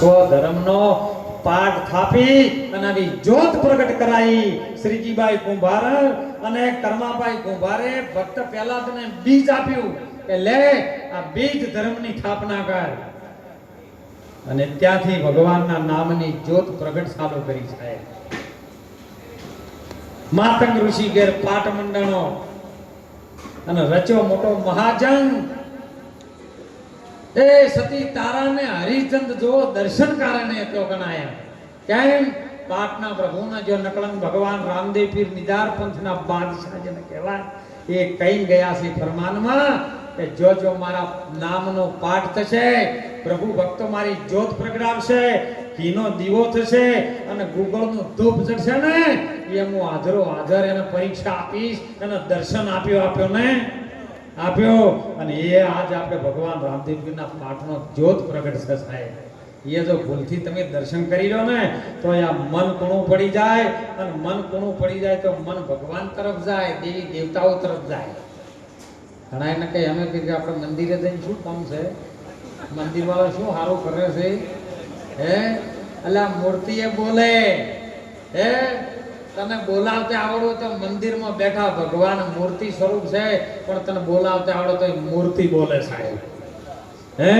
સ્વધર્મનો પાઠ થાપી અને આવી જ્યોત પ્રગટ કરાઈ શ્રીજીબાઈ કુંભાર અને કર્માબાઈ કુંભારે ભક્ત પહેલા તને બીજ આપ્યું કે લે આ બીજ ધર્મની સ્થાપના કર અને ત્યાંથી ભગવાનના નામની જ્યોત પ્રગટ ચાલુ કરી છે. માતંગ ઋષિ ઘેર પાટ મંડળો અને રચ્યો મોટો મહાજન. એ સતી તારાને હરિચંદ જો દર્શન કારણે તો ગણાયા. કેમ? પાટના પ્રભુના જો નકળંગ ભગવાન રામદેવ પીર નિદાર પંથના બાદશાહ જેને કહેવાય એ કઈ ગયા છે ફરમાનમાં કે જો મારા નામનો પાઠ થશે, પ્રભુ ભક્તો મારી જ્યોત પ્રગટાવશે, ઘીનો દીવો થશે અને ગુગળનું ધૂપ ચડશે ને એ હું હાજર એને પરીક્ષા આપીશ અને દર્શન આપ્યો ને આપ્યો. અને એ આજ આપણે ભગવાન રામદેવજીના પાઠનો જ્યોત પ્રગટ થશે. એ જો ભૂલથી તમે દર્શન કરી લો ને તો આ મન કૂણું પડી જાય અને મન કૂણું પડી જાય તો મન ભગવાન તરફ જાય, દેવી દેવતાઓ તરફ જાય. ઘણા એને કઈ અમે કે આપણે મંદિરે જઈને શું કામ છે, મંદિર વાળા શું સારું કરે છે, હે અલા મૂર્તિએ બોલે, હે તને બોલાવતે આવડો તો મંદિરમાં બેઠા ભગવાન મૂર્તિ સ્વરૂપ છે પણ તને બોલાવતે આવડો તો મૂર્તિ બોલે સાહેબ. હે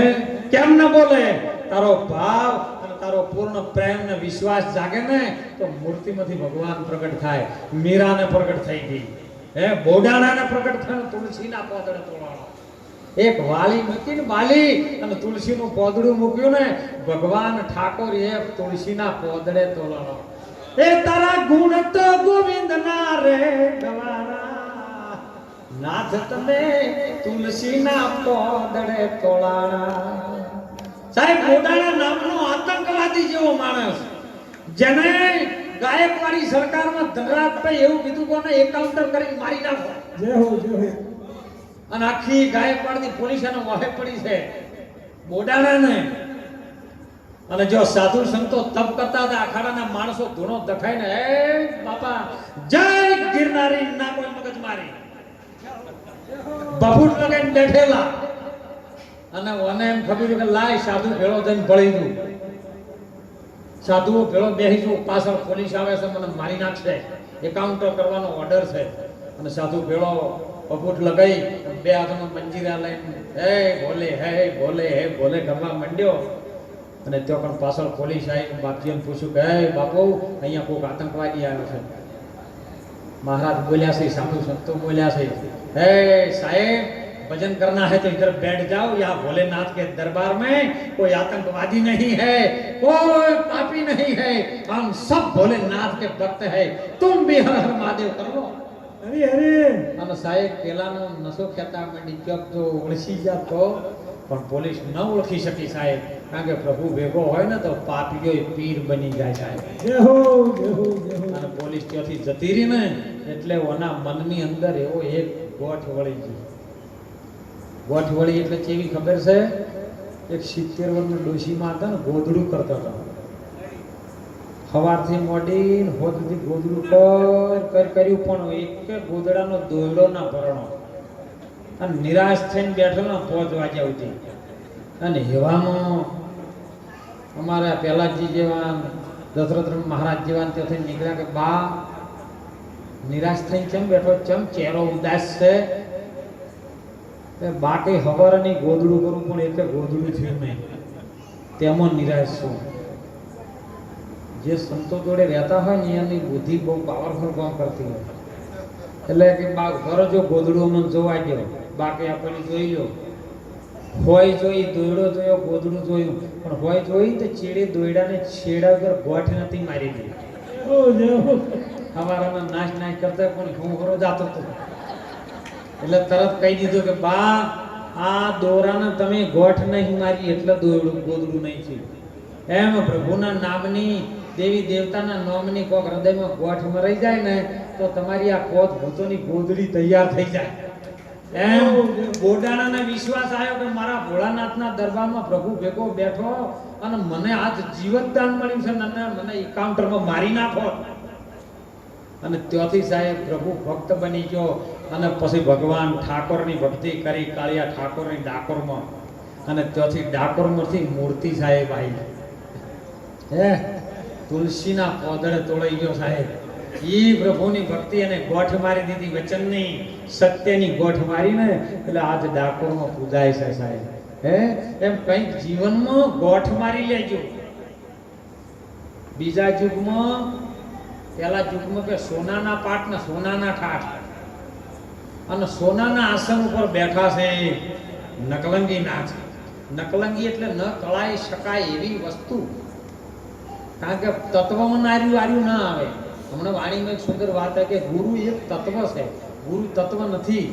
કેમ ન બોલે? તારો ભાવ અને તારો પૂર્ણ પ્રેમ ને વિશ્વાસ જાગે ને તો મૂર્તિમાંથી ભગવાન પ્રગટ થાય. મીરાને પ્રગટ થઈ ગઈ, હે બોડાણાને પ્રગટ થયો તુલસીના પોદડે તોડાણો. એક વાલી મૂકીને બાલી અને તુલસીનું પોદડું મૂક્યું ને ભગવાન ઠાકોર એ તુલસીના પોદડે તોલાણો. એ તારા ગુણ તો ગોવિંદ ના રે ગવાના, નાથ તમે તુલસીના પોદડે તોલાણા. સાહેબ બોડાણા નામનો આતંકવાદી જેવો માણસ જેને ગાયકવાડી સરકારમાં ધનરાજભાઈ એવું કીધું કોને એકાઉન્ટર કરી મારી નાખો. જય હો અને આખી ગાયકવાડની પોલીસ એનો વાહે પડી છે બોડાણાને. અને જો સાધુ સંતો તપ કરતા હતા અખાડાના માણસો ધૂણો દખાઈને હે બાપા જય ગિરનારી ના કોઈ મગજ મારી બફૂટ લગાઈને બેઠેલા. અને મને એમ ખબર કે લાય સાધુ ભેળો જઈને ભળી દઉં, સાધુઓ ભેળો બેસી જવું, પાછળ પોલીસ આવે છે મને મારી નાખશે, એકાઉન્ટર કરવાનો ઓર્ડર છે. અને સાધુ ભેળો બફૂટ લગાઈ બે હાથમાં મંજીરા લઈને હે ભોલે કરવા માંડ્યો. અને તો પણ પાછળ પોલીસ આવી બાપજીને પૂછ્યું કે હે બાપુ અહીંયા કોઈક આતંકવાદી આવ્યો છે. મહારાજ બોલ્યા છે, સાધુ સંતો બોલ્યા છે, હે સાહેબ भजन करना है तो इधर बैठ जाओ, यहाँ भोलेनाथ के दरबार में कोई आतंकवादी नहीं है, कोई पापी नहीं है, हम सब भोलेनाथ के भक्त है, तुम भी हर हर महादेव कर लो. अरे हम साहेब पेलानो नशो खेता मंडी चौक जो ओळखी जातो પણ પોલીસ ન ઓળખી શકી સાહેબ, કારણ કે પ્રભુ ભેગો હોય ને તો પાપીઓ પીર બની જાય સાહેબ. અને પોલીસ ત્યાંથી જતી રહી ને એટલે ઓના મનની અંદર એવો એક ગોઠ વળી ગયો. ગોઠ વળી એટલે કેવી ખબર છે? એક 70 વર્ષનો ડોશીમાં હતા ને ગોદડું કરતો હતો. સવારથી મોડીને હોદ સુધી ગોદડું કર્યું પણ એક ગોદડાનો દોયડો ના ભરણો. અને નિરાશ થઈને બેઠેલો 5 વાગ્યા સુધી. અને એવામાં અમારા પહેલાજી જેવા દશરથ મહારાજ જેવા ત્યાંથી નીકળ્યા કે બા નિરાશ થઈને કેમ બેઠો, ચમ ચહેરો ઉદાસ છે? બા કઈ હવારની ગોદડું કરું પણ એટલે ગોદડું થયું નહીં, તેમાં નિરાશ છું. જે સંતો જોડે રહેતા હોય ને એની બુદ્ધિ બહુ પાવરફુલ કામ કરતી હોય. એટલે કે બા ઘર જો ગોદડું અમને જોવા ગયો, બાકી આપણને જોઈ લો, હોય જોઈ દોયડો જોયો, ગોદડું જોયું, પણ હોય જોઈ તો ચેડે દોયડાને છેડા વગર ગોઠ નથી મારી ગઈ. અમારામાં નાશ કરતા પણ હું હરો જાતો હતો એટલે તરત કહી દીધું કે બા આ દોરાને તમે ગોઠ નહીં મારી એટલે ગોદડું નહીં થયું. એમ પ્રભુના નામની દેવી દેવતાના નામની કોક હૃદયમાં ગોઠ મરાઈ જાય ને તો તમારી આ કોત ભૂતોની ગોદડી તૈયાર થઈ જાય. એમ બોડાણાને વિશ્વાસ આવ્યો કે મારા ભોળાનાથના દરબારમાં પ્રભુ ભેગો બેઠો અને મને આજ જીવતદાન મળ્યું છે, મને એકાઉન્ટરમાં મારી નાખો. અને ત્યાંથી સાહેબ પ્રભુ ભક્ત બની ગયો અને પછી ભગવાન ઠાકોરની ભક્તિ કરી કાળિયા ઠાકોરની ડાકોરમાં. અને ત્યાંથી ડાકોરમાંથી મૂર્તિ સાહેબ આવી હે તુલસીના પોદળે તોડાઈ ગયો સાહેબ. ઈ પ્રભુની ભક્તિ અને ગોઠ મારી દીધી, વચનની સત્યની ગોઠ મારીને એટલે આજ ડાકોરમાં પૂજાય છે સાહેબ. હે એમ કંઈક જીવનમાં ગોઠ મારી લેજો. બીજા યુગમાં, પેલા યુગમાં કે સોનાના પાટ ને સોનાના ઠાઠ અને સોનાના આસન ઉપર બેઠા છે નકલંગી નાથ. નકલંગી એટલે ન કળાઈ શકાય એવી વસ્તુ. કારણ કે તત્વમાં આર્યું ના આવે. હમણાં વાણીમાં એક સુંદર વાત છે કે ગુરુ એક તત્વ છે, ગુરુ તત્વ નથી.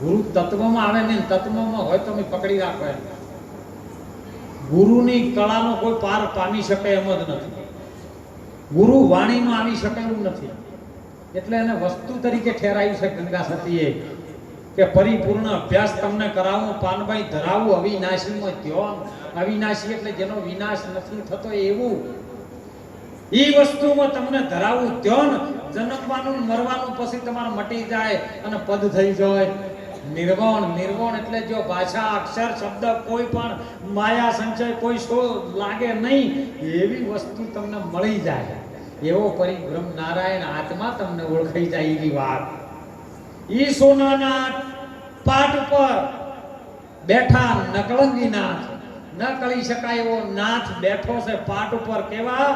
ગુરુ તત્વમાં આવે ને તત્વમાં હોય તો અમે પકડી રાખો. ગુરુની કળાનો કોઈ પાર પામી શકે એમ જ નથી. ગુરુ વાણીમાં આવી શકે એવું નથી. એટલે એને વસ્તુ તરીકે ઠેરાયું છે ગંગા સતીએ કે પરિપૂર્ણ અભ્યાસ તમને કરાવું, પાનભાઈ ધરાવું અવિનાશીમાં ધ્યાન. અવિનાશી એટલે જેનો વિનાશ નથી થતો એવું. ઈ વસ્તુમાં તમને ધરાવું ધ્યાન. જન્મવાનું મરવાનું પછી તમારે મટી જાય અને પદ થઈ જાય. નિર્વાણ, નિર્વાણ એટલે જો ભાષા અક્ષર શબ્દ કોઈ પણ માયા સંચય કોઈ શો લાગે નહીં એવી વસ્તુ તમને મળી જાય. એવો પરિબ્રહ્મ નારાયણ આત્મા તમને ઓળખાઈ જાય એવી વાત. ઈ સોનાના પાટ ઉપર બેઠા નકલંગી નાથ, ન કળી શકાય એવો નાથ બેઠો છે પાટ ઉપર. કેવા?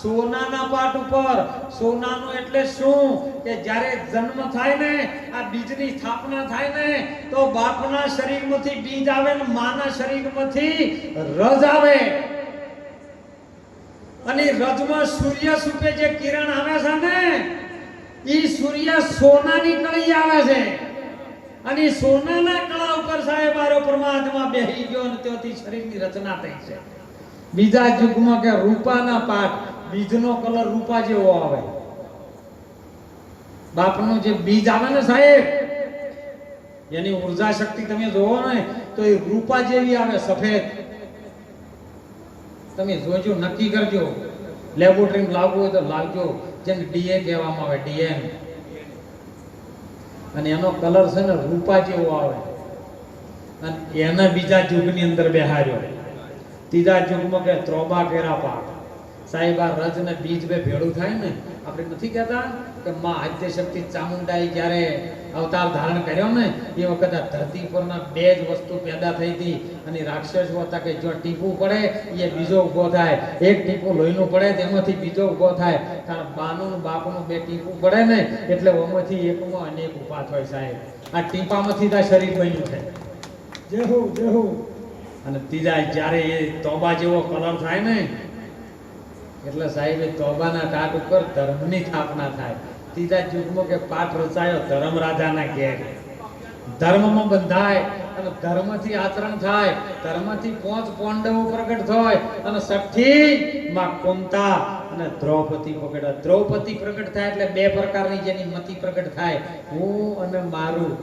સોનાના પાટ ઉપર. સોનાનું એટલે શું કે જ્યારે જન્મ થાય ને, આ બીજની સ્થાપના થાય ને તો બાપના શરીરમાંથી બીજ આવે ને માના શરીરમાંથી રજ આવે. અને રજમાં સૂર્ય સુપે જે કિરણ આવે છે ને ઈ સૂર્ય સોનાની કળી આવે છે. અને સોનાના કળા ઉપર સાહેબ આરો પરમાત્મા બેહી ગયો અને ત્યાંથી શરીરની રચના થઈ છે. બીજા યુગમાં કે રૂપાના પાટ, બીજનો કલર રૂપા જેવો આવે. બાપનું જે બીજ આવે ને સાહેબ એની ઉર્જા શક્તિ તમે જોવો ને તો એ રૂપા જેવી આવે, સફેદ. તમે જોજો, નક્કી કરજો. લેબોરેટરીમાં લાવવું હોય તો લાવજો. જેને ડીએ કહેવામાં આવે, ડીએન. અને એનો કલર છે ને રૂપા જેવો આવે. અને એના બીજા યુગની અંદર બેહાર્યો. ત્રીજા યુગમાં કે ત્રોબા કેરા પાક. સાહેબ આ રજ ને બીજ બે ભેળું થાય ને, આપણે નથી કહેતા કે માં આદ્ય શક્તિ ચામુંડાએ જ્યારે અવતાર ધારણ કર્યો ને એ વખત આ ધરતી પરના બે જ વસ્તુ પેદા થઈ હતી. અને રાક્ષસો હતા કે જો ટીપું પડે એ બીજો ઉભો થાય, એક ટીપું લોહીનું પડે તેમાંથી બીજો ઉભો થાય. કારણ બાનું બાપનું બે ટીપું પડે ને એટલે ઓમાંથી એકમાં અનેક ઉભા થાય સાહેબ. આ ટીપામાંથી આ શરીર બન્યું છે. જય હો, જય હો. અને ત્રીજા જ્યારે એ તોબા જેવો કલર થાય ને એટલે સાહેબ એ તોબાના ટાટ ઉપર ધર્મની સ્થાપના થાય. ત્રીજા યુગમાં કે પાઠ રચાયો ધર્મ રાજાના ઘેર. ધર્મમાં બંધાય અને ધર્મથી આચરણ થાય. ધર્મથી 5 પાંડવો પ્રગટ થાય અને છઠ્ઠી માં કુંતા અને દ્રૌપદી પ્રગટ. દ્રૌપદી પ્રગટ થાય એટલે બે પ્રકારની જેની મતિ પ્રગટ થાય, હું અને મારું.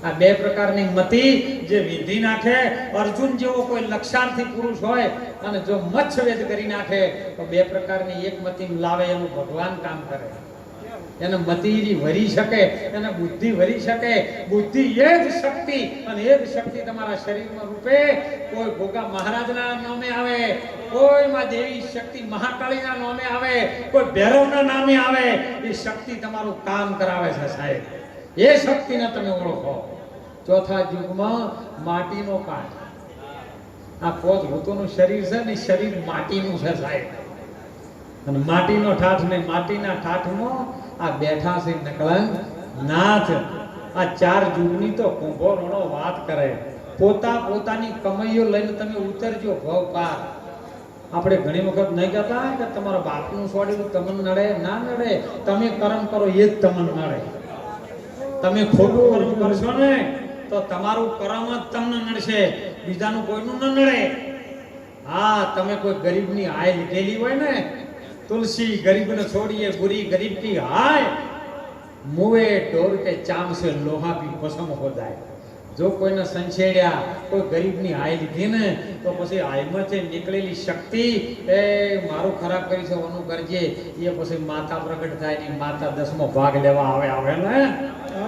આ બે પ્રકારની મતિ જે વિધિ નાખે. અર્જુન જેવો કોઈ લક્ષાર્થી પુરુષ હોય અને જો મચ્છવેદ કરી નાખે તો બે પ્રકારની એક મતિ લાવે એનું ભગવાન કામ કરે. એને મતિ વરી શકે, એને બુદ્ધિ વરી શકે. બુદ્ધિ એ જ શક્તિ અને એ જ શક્તિ તમારા શરીરમાં રૂપે કોઈ ગોગા મહારાજના નામે આવે, કોઈ માં દેવી શક્તિ મહાકાળીના નામે આવે, કોઈ ભૈરવના નામે આવે. એ શક્તિ તમારું કામ કરાવે છે સાહેબ. એ શક્તિને તમે ઓળખો. ચોથા યુગમાં માટીનો કાંઠ. આ 5 ભૂતોનું શરીર છે ને શરીર માટીનું છે સાહેબ. અને માટીનો ઠાઠ ને માટીના ઠાઠમાં આ બેઠા છે નકલંગ નાથ. આ 4 યુગની તો કુંભો રણો વાત કરે. પોતાની કમાઈઓ લઈને તમે ઉતરજો ભવ પાર. આપણે ઘણી વખત નહીં કહેતા કે તમારા બાપનું છોડ્યું તમને નડે, ના નડે. તમે કર્મ કરો એ જ તમને નડે. તમે ખોટું વર્ગ કરશો ને તો તમારું કર્મ જ તમને નડશે, બીજાનું કોઈનું ન નડે. હા, તમે કોઈ ગરીબની હાય લીધેલી હોય ને, તુલસી ગરીબને છોડીએ बुरी गरीब की हाय, मुए डोर के चाम से लोहा भी भस्म हो जाए. જો કોઈને સંછેડ્યા, કોઈ ગરીબની હાય લીધી ને તો પછી હાયમાંથી નીકળેલી શક્તિ એ મારું ખરાબ કરી છે ઓનું કરજે, એ પછી માતા પ્રગટ થાય ને માતા 10મો ભાગ લેવા આવે ને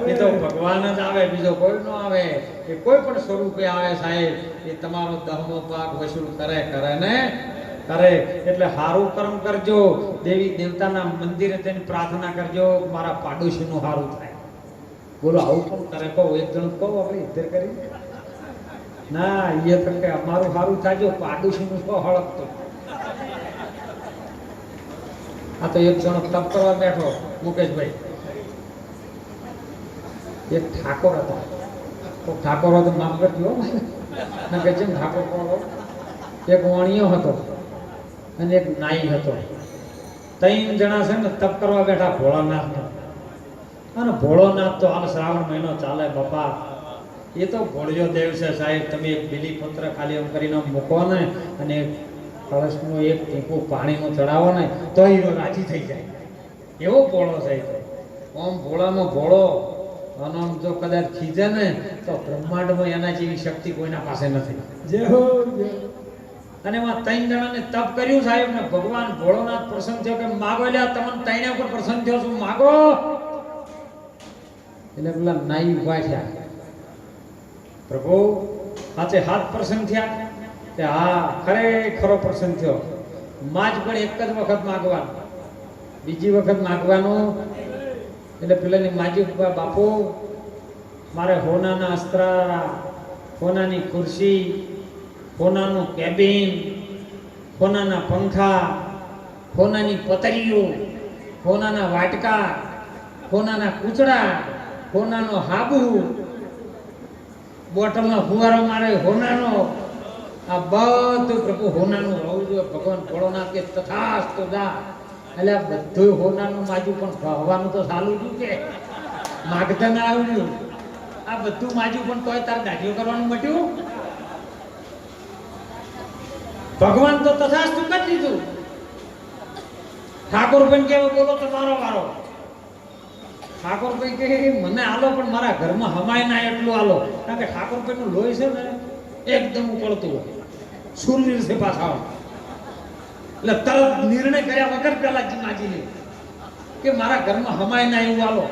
એ તો ભગવાન જ આવે, બીજો કોઈ ન આવે. એ કોઈ પણ સ્વરૂપે આવે સાહેબ, એ તમારો 10મો ભાગ વસૂલ કરે ને કરે. એટલે સારું કર્મ કરજો, દેવી દેવતાના મંદિરે જઈને પ્રાર્થના કરજો મારા પાડોશીનું સારું થાય. બોલો આવું પણ કરે? કહો એક જણ કહો આપણે ઇધર કરી ના એ તો કે અમારું સારું થાજો, પાડોશીનું તો હળકતો. આ તો એક જણો તપ કરવા બેઠો મુકેશભાઈ, એક ઠાકોર હતા. તો ઠાકોર હતો માફ કરજો ના કે છે ઠાકોર કોણ, એક વાણિયો હતો અને એક નાઈ હતો. 3 જણા છે ને તપ કરવા બેઠા ભોળાનાથ. અને ભોળોનાથ તો હાલ શ્રાવણ મહિનો ચાલે બાપા, એ તો ભોળિયો દેવ છે સાહેબ. તમે એક બીલીપત્ર ખાલી એમ કરીને મૂકો ને અને કળશનું એક ટીપું પાણીનું ચડાવો ને તો એ રાજી થઈ જાય, એવો ભોળો સાહેબ. ઓમ ભોળામાં ભોળો. અને આમ જો કદાચ ખીજે ને તો બ્રહ્માંડમાં એના જેવી શક્તિ કોઈના પાસે નથી. જય હો. અને એમાં 3 જણાને તપ કર્યું સાહેબ ને ભગવાન ભોળોનાથ પ્રસન્ન થયો કે માગો, લ્યા તમને 3 ઉપર પ્રસન્ન થયો છું, માગો. એટલે પેલા નાઈ ઉભા થયા, પ્રભુ હાથે હાથ પ્રસન્ન થયા કે હા ખરેખરો પ્રસન્ન થયો. માજ પણ એક જ વખત માગવાનું, બીજી વખત માગવાનું. એટલે પેલાની માજી બાપુ મારે હોનાના અસ્ત્રા, હોનાની ખુરશી, હોનાનું કેબિન, હોનાના પંખા, હોનાની પતરીઓ, હોનાના વાટકા, હોનાના કૂચડા, હોનાનો હાબુ, બોટલનો ફુવારો મારે હોનાનો, આ બધું પ્રભુ હોનાનું હોવું જોઈએ. ભગવાન ભોળોનાથ કે તથાસ્તુ જા. એટલે આ બધું હોનાનું માજું પણ કહેવાનું તો સારું છું કે માગતા ના આવ્યું. આ બધું માજું પણ તોય તાર દાઢીઓ કરવાનું મટ્યું. ભગવાન તો તથાસ્તુ કરી દીધું. ઠાકોરભાઈ કેવો બોલો તમારો વારો. ઠાકોરભાઈ કે મને આલો પણ મારા ઘરમાં હમાય ના એટલું આલો. કારણ કે ઠાકોરભાઈ નું લોહી છે ને એકદમ ઉકળતું હોય, સૂર્ય છે પાછા. એટલે તરત નિર્ણય કર્યા વગર પેલા માજી લે કે મારા ઘરમાં હમાય ના એવું આલો.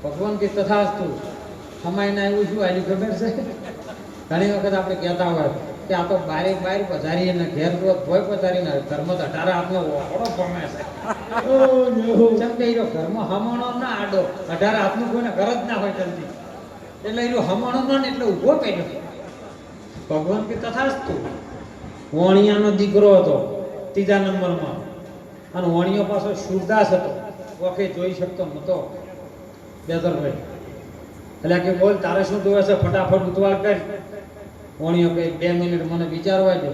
ભગવાન કે તથાસ્તુ. હમાય ના એવું શું આલ્યું ખબર છે? ઘણી વખત આપણે કહેતા હોય કે આ તો બારે પધારી ને ઘેર ભોય પધારીને ઘરમાં 18 હાથનો ઓળો ભમે છે. ચમ કે ઘરમાં હમણો ના આડો, 18 હાથનું કોઈને ઘર જ ના હોય જલ્દી. એટલે એ હમણો ના ને એટલે ઊભો કર્યો. ભગવાન કે તથાસ્તુ. વણિયાનો દીકરો હતો 3જા નંબરમાં, અને વણિયો પાછો સુરદાસ હતો, વખે જોઈ શકતો નતો બેદરભાઈ. એટલે કે બોલ તારે શું જોવે છે, ફટાફટ ઉતવાળ કર. વણિયો કે 2 મિનિટ મને વિચારવા દો.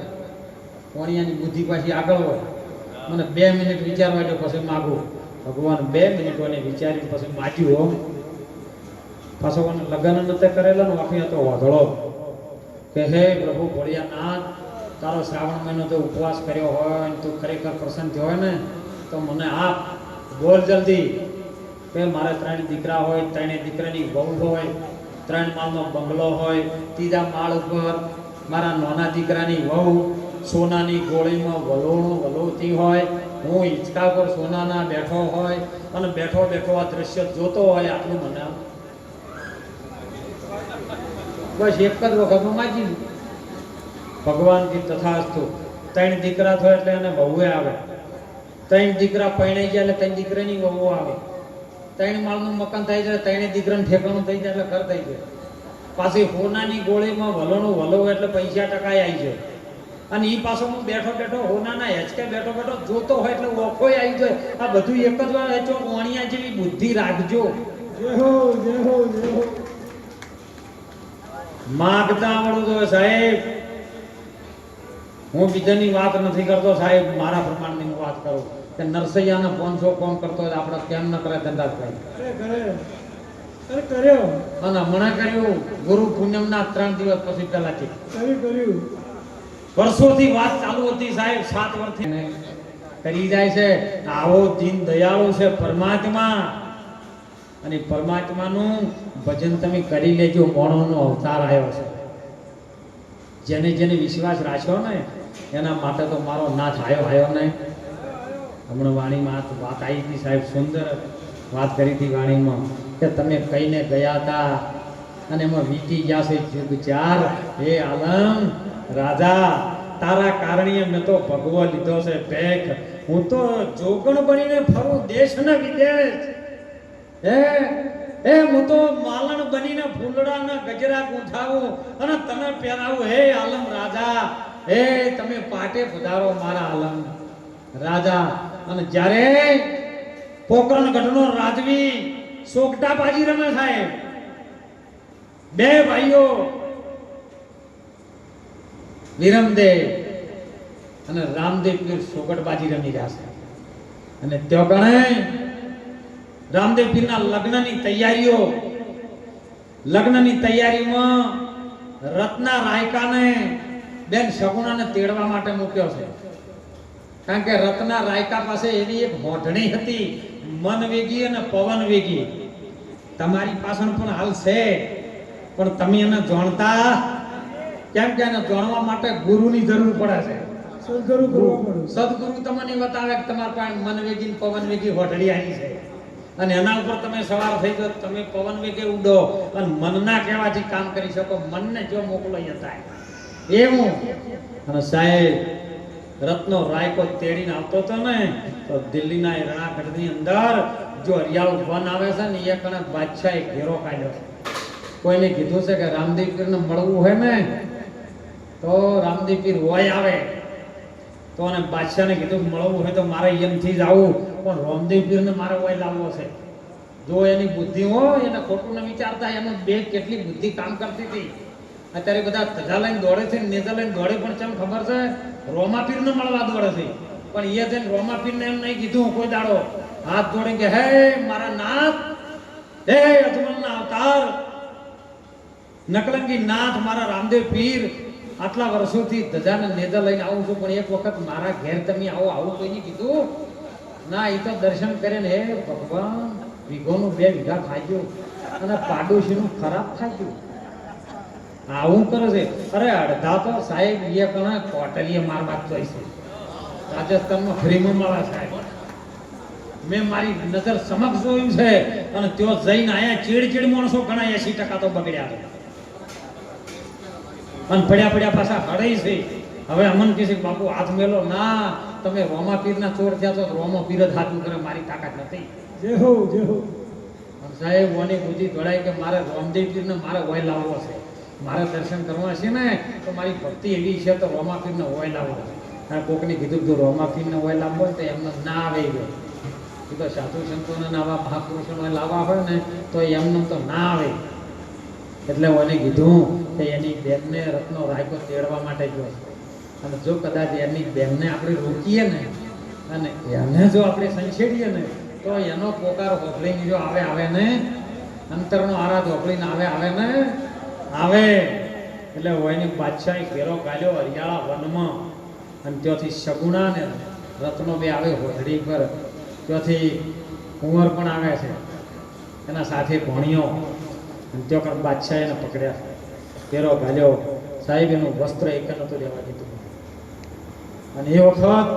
વણિયાની બુદ્ધિ પાછી આગળ હોય, મને 2 મિનિટ વિચારવા દો પછી માગું. ભગવાન 2 મિનિટોને વિચારી પછી માગ્યું. પાછો મને લગ્ન નતે કરેલા ને વખે હતો વાધળો કે હે પ્રભુ ભોળિયાનાથ, તારો શ્રાવણ મહિનો તો ઉપવાસ કર્યો હોય ને તું ખરેખર પ્રસન્ન થયો હોય ને તો મને આપ. બોલ જલ્દી. કે મારે 3 દીકરા હોય, 3 દીકરાની વહુ હોય, 3 માળનો બંગલો હોય, 3જા માળ ઉપર મારા નાના દીકરાની વહુ સોનાની ગોળીમાં વલોવતી હોય, હું હિંચકા પર સોનાના બેઠો હોય અને બેઠો બેઠો આ દ્રશ્ય જોતો હોય. આટલું મને બસ એક જ વખતમાં માજી. ભગવાન કી તથાસ્તુ. 3 દીકરા થયો એટલે એને વહુએ આવે. 3 દીકરા પરણાઈ જાય એટલે 3 દીકરાની વહુ આવે. 3 માળનું મકાન થઈ જાય, 3 દીકરાનું ઠેકાણું થઈ જાય એટલે ઘર થઈ જાય. પાછી હોનાની ગોળીમાં વલોવ એટલે પૈસા ટકા આવી જાય. અને એ પાછો હું બેઠો બેઠો હોનાના હેચકે બેઠો બેઠો જોતો હોય એટલે ઓખોય આવી જાય. આ બધું એક જ વાર હેચો. વણિયા જેવી બુદ્ધિ રાખજો. માગતા આવડું તો સાહેબ. હું બીજાની વાત નથી કરતો સાહેબ, મારા પ્રમાણની હું વાત કરું કે નરસૈયાને 500 કોમ કરતો હોય આપણે કેમ ન કરે ધંધાભાઈ? કર્યો. અને હમણાં કર્યું ગુરુ પૂનમના 3 દિવસ પછી પહેલાથી કર્યું. વર્ષોથી વાત ચાલુ હતી સાહેબ, 7 વર્ષથી કરી જાય છે. આવો દીન દયાળુ છે પરમાત્મા. અને પરમાત્માનું ભજન તમે કરી લેજો. મોણોનો અવતાર આવ્યો છે. જેને જેને વિશ્વાસ રાખ્યો ને એના માટે તો મારો નાથ આવ્યો ને. હમણાં વાણીમાં વાત આવી હતી સાહેબ, સુંદર વાત કરી હતી વાણીમાં કે તમે કહીને ગયા હતા અને એમાં વીતી ગયા છે યુગ 4. હે આલમ રાજા, તારા કારણીએ મેં તો ભગવો લીધો છે ભેખ. હું તો જોગણ બનીને ફરું દેશ ને વિદેશ. હે હું તો માલણ બનીને ફૂલડાના ગજરા ગૂંથાવું અને તને પહેરાવું. હે આલમ રાજા, હે તમે પાટે પધારો મારા આલમ રાજા. અને જ્યારે પોકરણગઢનો રાજવી સોગટા બાજી રમે સાહેબ, બે ભાઈઓ વિરમદેવ અને રામદેવ પીર સોગટબાજી રમી રહ્યા છે. અને ત્યાં ગણે રામદેવ પીરના લગ્નની તૈયારીમાં રત્ના રાયકાને બેન સગુણાને તેડવા માટે મૂક્યો છે. કારણ કે રત્ના રાયકા પાસે એની એક મોઢણી હતી, મન વેગી અને પવન વેગી. તમારી પાછળ પણ હાલ છે, પણ તમે એને જાણતા કેમ કે એને જાણવા માટે ગુરુની જરૂર પડે છે. સદગુરુ તમને બતાવે કે તમારા પાસે મન વેગી ને પવન વેગી હોટડી આવી છે અને એના ઉપર તમે સવાર થઈ જાઓ. તમે પવન વેગે ઉડો અને મનના કહેવાથી કામ કરી શકો. મનને જો મોકલો હતા એવું. અને સાહેબ રત્નો રાયકો તેડીને આવતો હતો ને તો દિલ્હીના રણાગઢની અંદર જો હરિયાળ વન આવે છે ને એ કણે બાદશાહે ઘેરો કાઢ્યો છે. કોઈને કીધું છે કે રામદેવ પીરને મળવું હોય ને તો રામદેવ પીર હોય આવે તો, અને બાદશાહને કીધું મળવું હોય તો મારે એમથી જ આવું, પણ રામદેવ પીરને મારે હોય લાવવો છે. જો એની બુદ્ધિ હોય એને ખોટું ન વિચારતા, એનો બે કેટલી બુદ્ધિ કામ કરતી હતી. અત્યારે બધા ધજા લઈને દોડે છે, નેજા લઈને દોડે, પણ ચમ ખબર છે રોમાપીરને મળવા દોડે છે. પણ એ જઈને રોમાપીરને એમ નહીં કીધું કોઈ દાડો હાથ જોડીને કે હે મારા નાથ, હે અજમલના અવતાર નકલંગી નાથ મારા રામદેવ પીર, આટલા વર્ષોથી ધજાને નેજા લઈને આવું છું, પણ એક વખત મારા ઘેર તમે આવો. આવું કોઈને કીધું ના. એ તો દર્શન કરીને હે ભગવાન વીઘોનું 2 વીઘા ખાઈ અને પાડોશીનું ખરાબ થાય ગયું. આવું કરે છે. અરે અડધા તો સાહેબ એ કણા કોટલીએ મારવા જોઈ છે. રાજસ્થાનમાં ફ્રીમાં મળે સાહેબ. મેં મારી નજર સમક્ષ જોયું છે. અને ત્યાં જઈને આયા ચીડચીડ માણસો ઘણા 80% તો બગડ્યા છે અને પડ્યા પાછા હડાઈ છે. હવે અમન કહે છે બાપુ હાથ મેલો. ના, તમે રોમાપીરના ચોર થયા છો, રોમાપીર જ હાથ કરે, મારી તાકાત નથી. જય હો સાહેબ. ઓની બુદ્ધિ દોડાય કે મારે રામદેવ પીરને મારે હોય લાવવો છે, મારે દર્શન કરવા છે ને તો મારી ભક્તિ એવી છે તો રોમાપીરને હોય લાવવો. કોકને કીધું જો રોમાપીરને હોય લાવવો હોય તો એમને ના આવે ગયો. એ તો સાધુ સંતોને આવા મહાપુરુષોને લાવવા હોય ને તો એમને તો ના આવે. એટલે ઓને કીધું કે એની બેનને રત્નો રાયકો તેડવા માટે ગયો. અને જો કદાચ એની બેનને આપણે રોકીએ ને અને એને જો આપણે સંછેડીએ ને તો એનો પોકાર હોભળીને જો આવે ને અંતરનો આરાધ હોભળીને આવે ને એટલે હોયની બાદશાહે ઘેરો કાઢ્યો હરિયાળા વનમાં. અને ત્યાંથી સગુણા ને રત્નો બે આવે હોધડી પર. ત્યાંથી કુંવર પણ આવે છે, એના સાથે ભણ્યો. અને ત્યાં બાદશાહ એને પકડ્યા, ઘેરો કાઢ્યો. સાહેબ એનું વસ્ત્ર એક નતું લેવા દીધું. અને એ વખત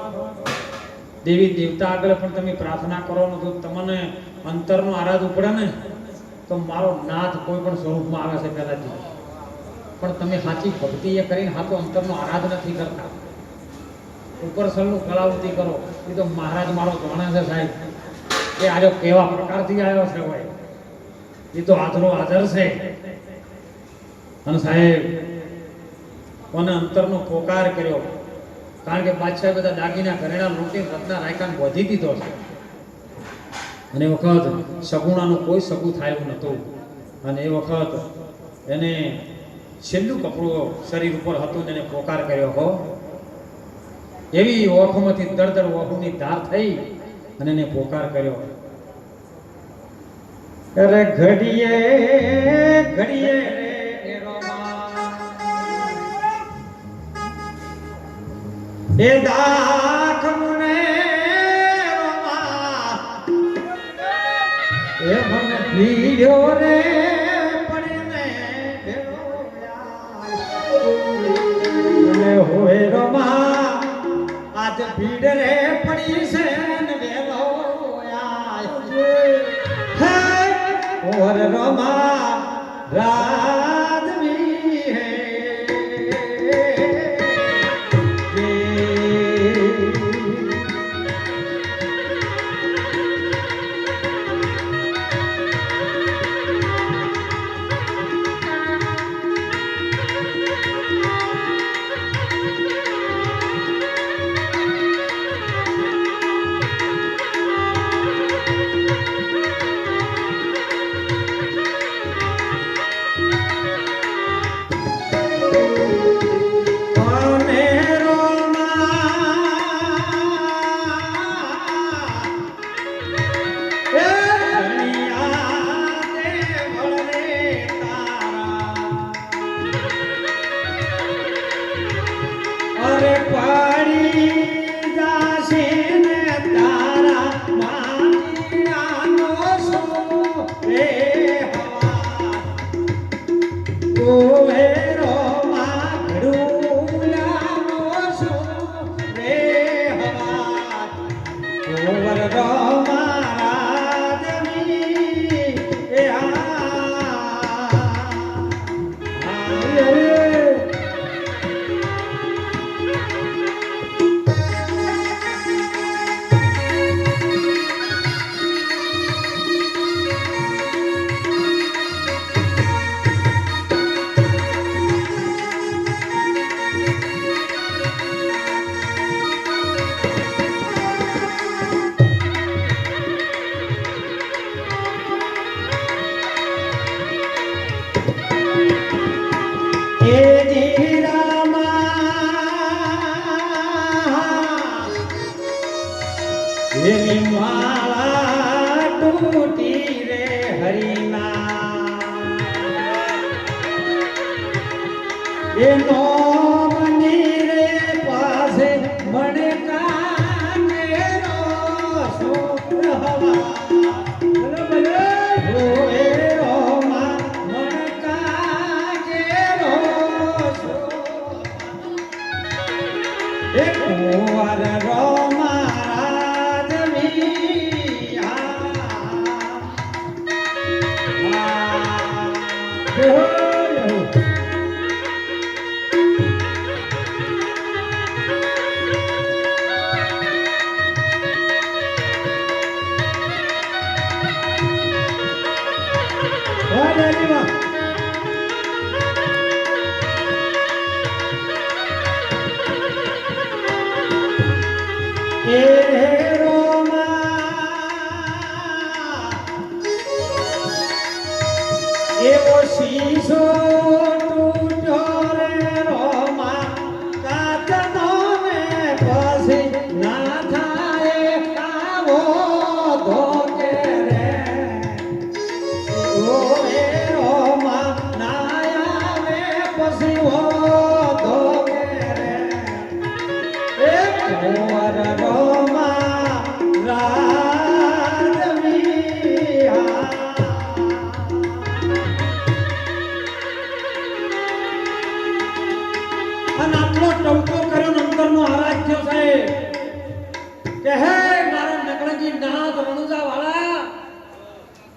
દેવી દેવતા આગળ પણ તમે પ્રાર્થના કરો ને તો તમને અંતરનો આરાધ ઉપડે ને તો મારો નાથ કોઈ પણ સ્વરૂપમાં આવે છે પહેલાથી. પણ તમે સાચી ભક્તિ એ કરીને સાચો અંતરનો આરાધ નથી કરતા, ઉપર સલનું કળાવતી કરો. એ તો મહારાજ મારો જાણે છે સાહેબ કે આજે કેવા પ્રકારથી આવ્યો છે. ભાઈ એ તો હાજરો હાજર છે. અને સાહેબ કોને અંતરનો પોકાર કર્યો. કારણ કે બાદશાહ બધા દાગીના ઘરેણા લૂંટી રત્ના રાયકાને બોધી દીધો છે. અને એ વખત સગુણાનું કોઈ સગું થાય એવું નહોતું. અને એ વખત એને છેલ્લું કપડું શરીર ઉપર હતું ને એને પોકાર કર્યો હો. એવી ઓખમાંથી દળદળ ઓખની ધાર થઈ અને એને પોકાર કર્યો. અરે ઘડીએ ઘડીએ એ દાખ મુને રોમા એ મન ભીડ્યો રે રોમા આજ ભીડ રે પડી છે ને વેલો હે ઓર રોમા રાજવી હે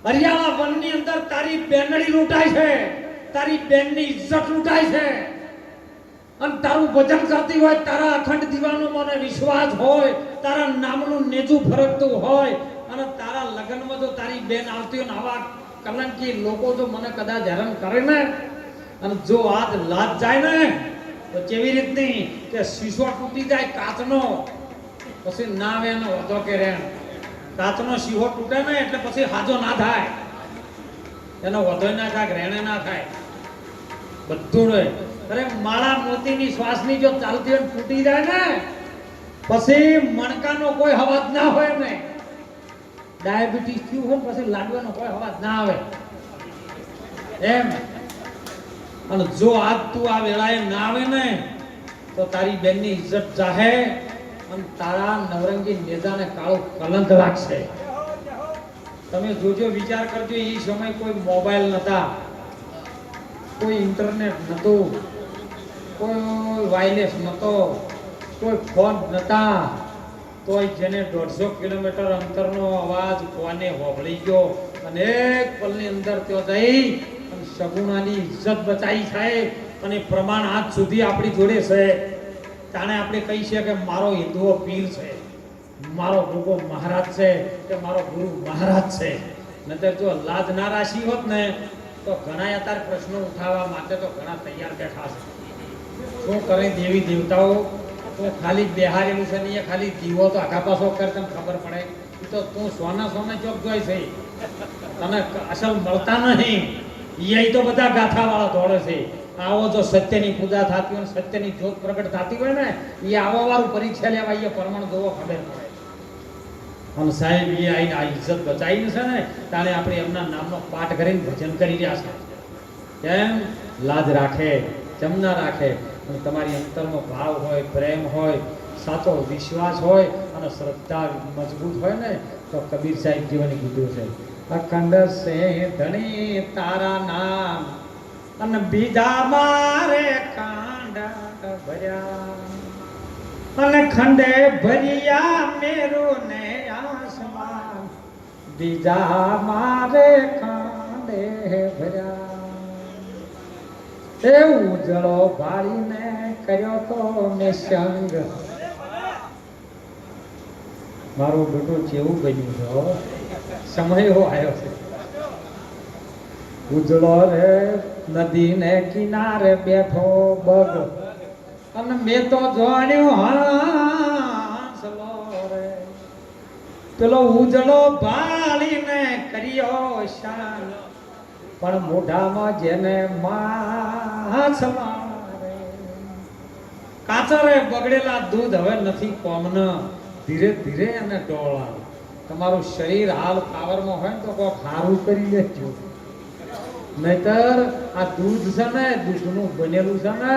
હરિયાણા વનની અંદર તારી બેનડી લૂંટાય છે, તારી બેનની ઇજ્જત લૂંટાય છે અને તારું ભજન કરતી હોય, તારા અખંડ દીવાનો મને વિશ્વાસ હોય, તારા નામનું નેજું ફરકતું હોય અને તારા લગ્નમાં જો તારી બેન આવતી હોય ને આવા કલંકી લોકો જો મને કદાચ હેરાન કરે ને અને જો આજ લાજ જાય ને તો કેવી રીતની કે શીશો તૂટી જાય કાચનો પછી ના આવે ને વધો કે રે કાચનો શીશો તૂટે ને એટલે પછી હાજો ના થાય, એનો વધો ના થાય, રેણે ના થાય, બધું રહે. અરે માળા મોતીની શ્વાસની જો ચાલતી હોય તૂટી જાય ને પછી મણકાનો કોઈ અવાજ ના હોય ને, ડાયાબિટીસ થયું હોય પછી લાડવાનો કોઈ અવાજ ના આવે એમ. અને જો આજ તું આ વેળાએ ના આવે ને તો તારી બેનની ઇજ્જત જાહે અને તારા નવરંગી નેજાને કાળો કલંક રાખશે. તમે જોજો, વિચાર કરજો, એ સમય કોઈ મોબાઈલ નતા, કોઈ ઇન્ટરનેટ નતું, કોઈ કોઈ વાયરલેસ નહોતો, કોઈ ફોન નહોતા, તોય જેને 150 કિલોમીટર અંતરનો અવાજ કોને હોભળી ગયો અને એક પલની અંદર ત્યો જઈ અને સગુણાની ઇજ્જત બચાવી સાહેબ, અને પ્રમાણ આજ સુધી આપણી જોડે છે. તાણે આપણે કહી છે કે મારો હિન્દુઓ પીર છે, મારો ગુરુ મહારાજ છે, કે મારો ગુરુ મહારાજ છે. નતર જો લાજ ના રાશી હોત ને તો ઘણા અત્યારે પ્રશ્નો ઉઠાવવા માટે તો ઘણા તૈયાર બેઠા છે. શું કરે દેવી દેવતાઓ તો ખાલી બેહારેલું છે ને, ખાલી દીવો તો આખા પાછો કર તને ખબર પડે. એ તો તું સોના ચોક જોઈ છે, તને અસલ મળતા નહીં. એ તો બધા ગાથાવાળા દોડે છે. આવો જો સત્યની પૂજા થતી હોય, સત્યની જ્યોત પ્રગટ થતી હોય ને, એ આવા વાળું પરીક્ષા લેવા એ પ્રમાણ જોવો ખબર પડે. અને સાહેબ એ આઈને આ ઇજ્જત બચાવીને છે ને, તાણે આપણે એમના નામનો પાઠ કરીને ભજન કરી રહ્યા છે. કેમ? લાજ રાખે, જમના રાખે, અને તમારી અંતરનો ભાવ હોય, પ્રેમ હોય, સાચો વિશ્વાસ હોય અને શ્રદ્ધા મજબૂત હોય ને, તો કબીર સાહેબ જીવન કીધું છે, અખંડ સે ધણી તારા નામ અને બીજા મારે કાંડા ભર્યા, અને ખંડે ભર્યા મેરું ને આસમાન, બીજા મારે કાંડે ભર્યા. એ ઉજળો ભાળીને કર્યો તો મેં સંગ. મારું બેટું કેવું બન્યું છે, સમય એવો આવ્યો છે. ઉજળો રે નદીને કિનારે બેઠો બગ, અને મેં તો જોણ્યું હાંસલો રે. પેલો ઉજળો ભાળીને કર્યો શાન, પણ મોઢામાં જેને માછલા રે. કાચા રે બગડેલા દૂધ હવે નથી કોમના, ધીરે ધીરે અને ડોળા. તમારું શરીર હાલ પાવરમાં હોય ને તો કોઈ સારું કરી લેજો, નહીતર આ દૂધ છે ને, દૂધનું બનેલું છે ને,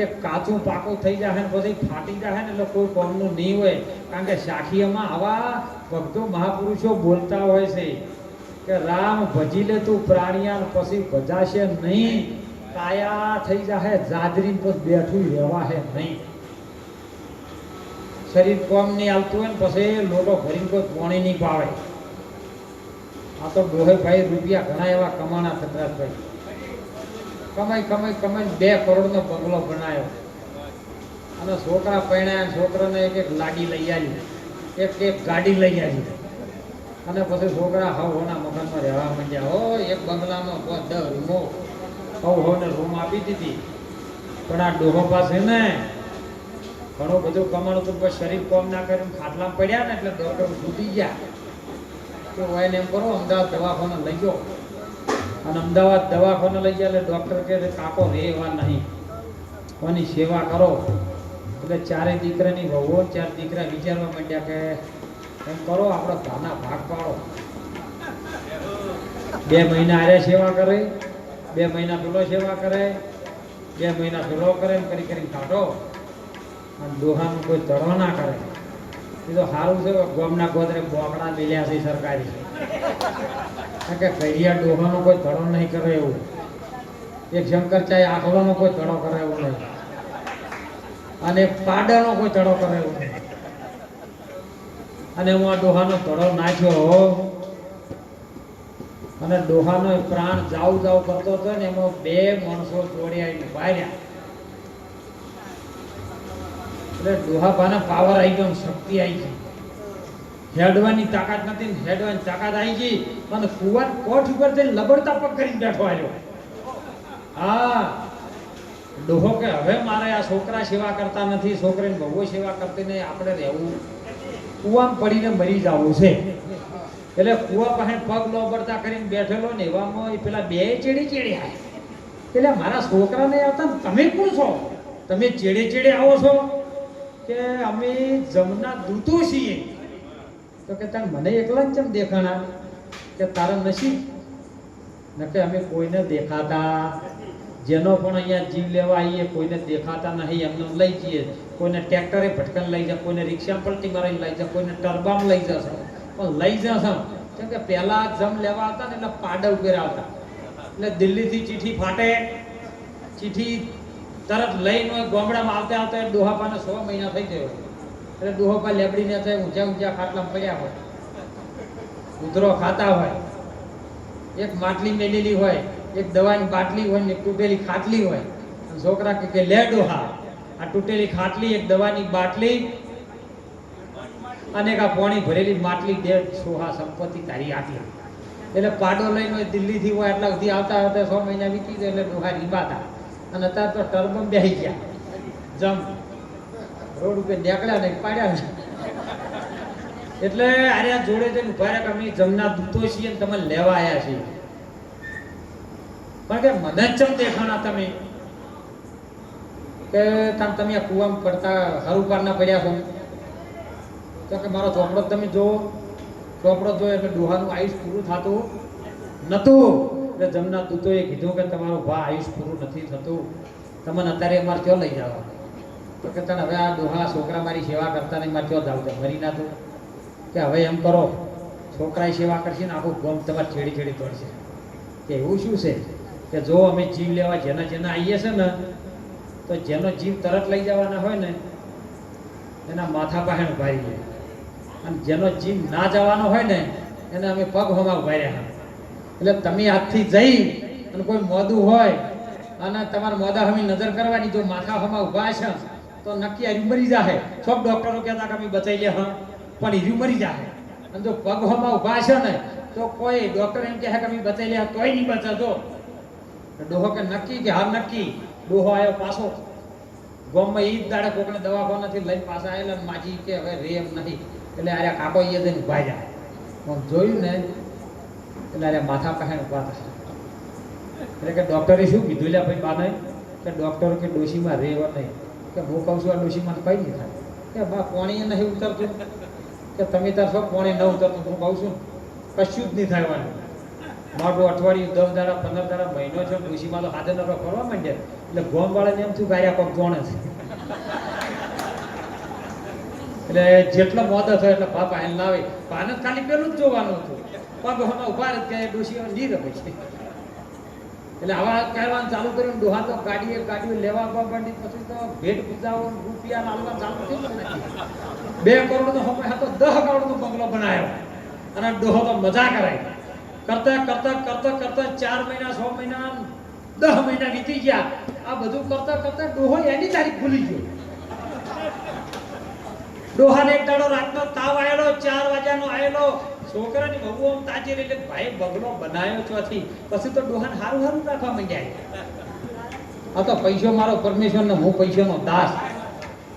એ કાચું પાકું થઈ જાય ને પછી ફાટી જાય ને, એટલે કોઈ કોમનું નહીં હોય. કારણ કે સાખીઓમાં આવા ભક્તો મહાપુરુષો બોલતા હોય છે કે રામ ભજી લે તું પ્રાણિયા, પછી ભજાશે નહીં, કાયા થઈ જાય જાદરી, પછી બેઠું રહેવા હે નહીં. શરીર કોમ નહીં આવતું હોય ને પછી લોટો ભરીને કોઈ પાણી નહીં પાવે. આ તો ડોહેભાઈ રૂપિયા ઘણા એવા કમાણા ધનરાજભાઈ, કમાઈ 2 કરોડનો બંગલો બનાવ્યો, અને છોકરા પરણ્યા, છોકરાને એક લાડી લઈ આવી, એક ગાડી લઈ આવી, અને પછી છોકરા હવના મકાનમાં રહેવા માંડ્યા. હો એક બંગલામાં 10 રૂમો હવને રૂમ આપી દીધી. પણ આ ડોહો પાસે ને ઘણું બધું કમાણું હતું, પણ શરીર કોમ ના કરીને ખાટલામાં પડ્યા ને, એટલે ડોક્ટર છૂટી ગયા કે હોય ને એમ કરો અમદાવાદ દવાખાને લઈ જાઓ. અને અમદાવાદ દવાખાને લઈ ગયા એટલે ડૉક્ટર કહે કાકો રે એવા નહીં, કોની સેવા કરો. એટલે 4 દીકરાની વહુઓ 4 દીકરા વિચારવા માંડ્યા કે એમ કરો આપણે ભાના ભાગ પાડો. 2 મહિના આરે સેવા કરે, 2 મહિના પેલો સેવા કરે, 2 મહિના પેલો કરે, એમ કરી કાઢો. અને દોહાનું કોઈ તળો ના કરે. એ તો સારું છે, ગામના ગોદરે બોકડા મિલ્યા છે સરકારી, કે કરિયા ડોહાનો કોઈ તળો નહીં કરે એવું. એક શંકર ચાય આખલોનો કોઈ તળો કરે એવું નહીં, અને પાડાનો કોઈ તળો કરે એવું નહીં. અને હું આ ડોહાનો તળો નાખ્યો, અને ડોહાનો પ્રાણ જાવ કરતો હતો ને, એમાં 2 માણસો જોડે આવીને બાર્યા. એટલે ડોહાભાના પાવર આવી ગયો, શક્તિ આવી ગઈ, હેડવાની તાકાત નથી, હેડવાની તાકાત આવી ગઈ. અને કુંવર કોઠ ઉપર જઈને લબડતા પગ કરીને બેઠો આવ્યો. હા, ડોહો કે હવે મારે આ છોકરા સેવા કરતા નથી, છોકરીને બહુ સેવા કરતી નહીં, આપણે રહેવું કુવામાં પડીને મરી જવું છે. એટલે કુવા પાસે પગ લોબડતા કરીને બેઠેલો ને, એવામાં પેલા 2 ચેડી આવે. એટલે મારા છોકરા નહીં આવતા, તમે કોણ છો? તમે ચેડે આવો છો? કે અમે જમના દૂતો છીએ. તો કે તાર મને એકલા જ કેમ દેખાણા? કે તારા નસીબ ન કે અમે કોઈને દેખાતા, જેનો પણ અહીંયા જીવ લેવા આવીએ કોઈને દેખાતા નહીં, એમને લઈ જઈએ. કોઈને ટ્રેક્ટરે ભટકન લઈ જાય, કોઈને રિક્ષા પલટી મારીને લઈ જાય, કોઈને ટરબામ લઈ જશે. પણ લઈ જશે કેમ કે પહેલા જમ લેવા હતા ને એટલે પાડા ઉપર આવતા, એટલે દિલ્હીથી ચીઠી ફાટે, ચીઠી તરત લઈને ગામડામાં આવતા આવતા ડોહાપાને 100 મહિના થઈ ગયો એટલે ડોહાપા લેબડીને થાય ઊંચા ઊંચા ખાટલામાં પડ્યા હોય, ઉધરો ખાતા હોય, એક માટલી મેલેલી હોય, એક દવાની બાટલી હોય ને એક તૂટેલી ખાટલી હોય. છોકરા કે લે ડોહા, આ તૂટેલી ખાટલી, એક દવાની બાટલી અને એક આ પાણી ભરેલી માટલી, 1.5 સોહા સંપત્તિ તારી આટલી. એટલે પાડો લઈને દિલ્હીથી હોય એટલા સુધી આવતા આવતા 100 મહિના વીતી ગયા એટલે ડોહા રીબાતા. અને અત્યારે તો ટર્બમ બેસી ગયા, જમ રોડ ઉપર નીકળ્યા ને પાડ્યા ને. એટલે અરે જોડે જઈને ઉભા રહ્યા કે અમે જમના દૂતો છીએ ને તમે લેવા આવ્યા છીએ. પણ કે મને જ ચમ દેખાણા તમે કે તમે આ કુવામાં પડતા હરું પારના પડ્યા છો? તો કે મારો ચોપડો તમે જો, ચોપડો જોયો એટલે ડોહાનું આયુષ પૂરું થતું નતું. એટલે જમના દૂતોએ કીધું કે તમારું ભા આયુષ પૂરું નથી થતું, તમને અત્યારે અમારે ક્યાં લઈ જવા? તો કે તને હવે આ ડોહા છોકરા મારી સેવા કરતા નહીં, મારે ક્યાં જાવ? મરી ના તું કે હવે એમ કરો, છોકરાની સેવા કરશે ને આખું ગમ તમારે છેડી છેડી તોડશે. કે એવું શું છે કે જો અમે જીવ લેવા જેના જેના આવીએ છે ને, તો જેનો જીવ તરત લઈ જવાના હોય ને એના માથા પાસે ઉભા રહીએ, અને જેનો જીવ ના જવાનો હોય ને એને અમે પગ હોમાં ઉભા રહ્યા. એટલે તમે આજથી જઈ અને કોઈ મોદું હોય અને તમારા મોદા હમી નજર કરવાની, જો માથા હોમાં ઉભા છે તો નક્કી હરી મરી જાય. સબ ડોક્ટરો કહેતા કે અમે બચાવી લે, હા પણ હીરું મરી જાય. અને જો પગ હોમાં ઉભા છે ને તો કોઈ ડોક્ટર એમ કહે કે અમે બચાવી લે, તોય નહીં બચાતો. ડોહો કે નક્કી કે હા નક્કી. ડોહો આવ્યો પાછો ગામમાં, એ જ દાડે કોકને દવાખાનાથી લઈને પાછા આવેલા, માજી કે હવે રે એમ નથી. એટલે અરે કાકો એ જઈને ઉભા જાય. જોયું ને એટલે અરે માથા પાસે ઉભા થશે. એટલે કે ડોક્ટરે શું કીધું લે ભાઈ બાને? કે ડોક્ટર કે ડોશીમાં રેવા નહીં. કે હું કહું છું આ ડોશીમાં કઈ નહીં થાય. કે બા પાણી નહીં ઉતરતું, કે તમે તાર શું પાણી ન ઉતરતું? હું કહું છું કશું જ નહીં થવાનું. મારું અઠવાડિયું 10 દાડા 15 દાડા મહિનો છે, ડોશીમાં તો હાથે નરો ફરવા માંડ્યા. એટલે ગોમ વાળાને એમ થયું ગાયા કોક જોણે છે. એટલે જેટલો મોદો થયો એટલે બાપા એને લાવે. પાને ખાલી પેલું જ જોવાનું હતું, પગ હોમાં ઉભા રહે કે ડોશી નહીં રહે છે. એટલે આવા કહેવાનું ચાલુ કર્યું. ડોહા તો ગાડીઓ લેવા માંડી, પછી તો ભેટ પૂજાઓ રૂપિયા લાવવા ચાલુ થયું. 2 કરોડનો સમય હતો, 10 કરોડનો બંગલો બનાવ્યો અને ડોહો તો મજા કરાય. કરતા કરતા કરતા કરતા 4 મહિના 6 મહિના 10 મહિના વીતી ગયા. આ બધું કરતા કરતા ડોહો એની તારીખ ભૂલી ગયો. ડોહાને એક દાડો રાતનો તાવ આવેલો, 4 વાગ્યાનો આવેલો. છોકરાની બહુ આમ તાજી રહી, ભાઈ બંગલો બનાવ્યો ચોથી. પછી તો ડોહાને હારું હારું રાખવા માંડ્યા. આ તો પૈસો મારો પરમેશ્વર ને હું પૈસાનો દાસ.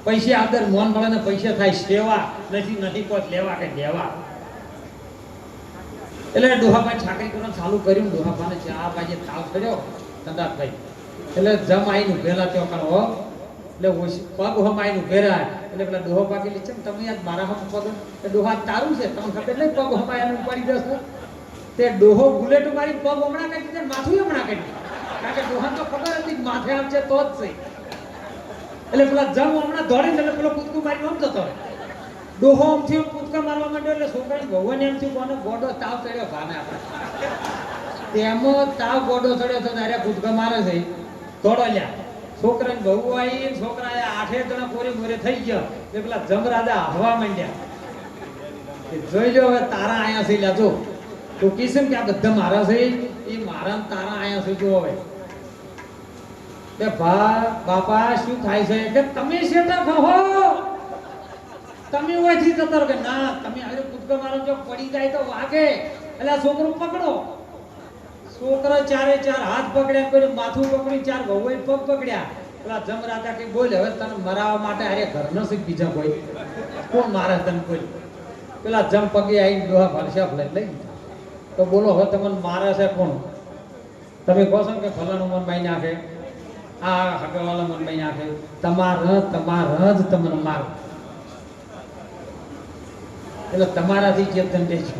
પૈસે આદર મોન મળે ને પૈસા થાય સેવા, નથી નથી કોઈ લેવા કે દેવા. એટલે ડોહાભાઈ છાકરી કરવાનું ચાલુ કર્યું. ડોહાભાઈને 4 વાગે તાવ ચડ્યો કંદાતભાઈ. એટલે જમ આવીને ઉભેલા ત્યાં કરો, એટલે પગ હમ આવીને ઉભેરા. એટલે પેલા ડોહો પાકી લે છે તમે યાર મારા હમ પગ, ડોહા તારું છે તમને ખબર નહીં? પગ હમ આવીને ઉપાડી દેશે. તે ડોહો બુલેટ મારી પગ હમણાં કાઢી દે, માથું હમણાં કાઢી. કારણ કે ડોહા તો ખબર હતી માથે આવશે તો જ છે. એટલે પેલા જમ હમણાં દોડીને એટલે પેલો કૂદકું મારી આમ જતો હોય. ડોહો આમથી કૂદકા મારવા માંડ્યો એટલે છોકરાની ભગવાન એમ થયું કોનો ગોડો તાવ ચડ્યો ભાને આપણે. તેમાં તાવ ગોડો ચડ્યો તો તારે કૂદકા મારે છે દોડો લ્યા. છોકરાની બહુ આવી, છોકરા 8 જણા કોરે મોરે થઈ ગયા. એટલે પેલા જમરાજા હવા માંડ્યા. જોઈ લો હવે તારા આયા છે લ્યા. જો તો કિશન કે આ બધા મારા છે, એ મારા તારા આયા છે. જો હવે કે બાપા શું થાય છે? કે તમે શેઠા કહો, તમે ઓયથી જતો કે ના તમે હવે કૂદકા મારો, જો પડી જાય તો વાગે. એટલે આ છોકરો પકડો. છોકરા 4 હાથ પકડ્યા, કોઈ માથું પકડી, 4 વહુએ પગ પકડ્યા. પેલા જમરાજા કે બોલ હવે તને મરાવવા માટે અરે ઘર ન છે બીજા કોઈ કોણ મારે તને કોઈ? પેલા જમ પગે આવીને ડોહા ભાલશા લઈ તો બોલો હવે તમને મારે છે કોણ? તમે કહો છો કે ફલાણું મન માઈ નાખે, આ હકવાલા મન માઈ નાખે. તમારા જ તમને મારો. એટલે તમારાથી ચેતન દેજો.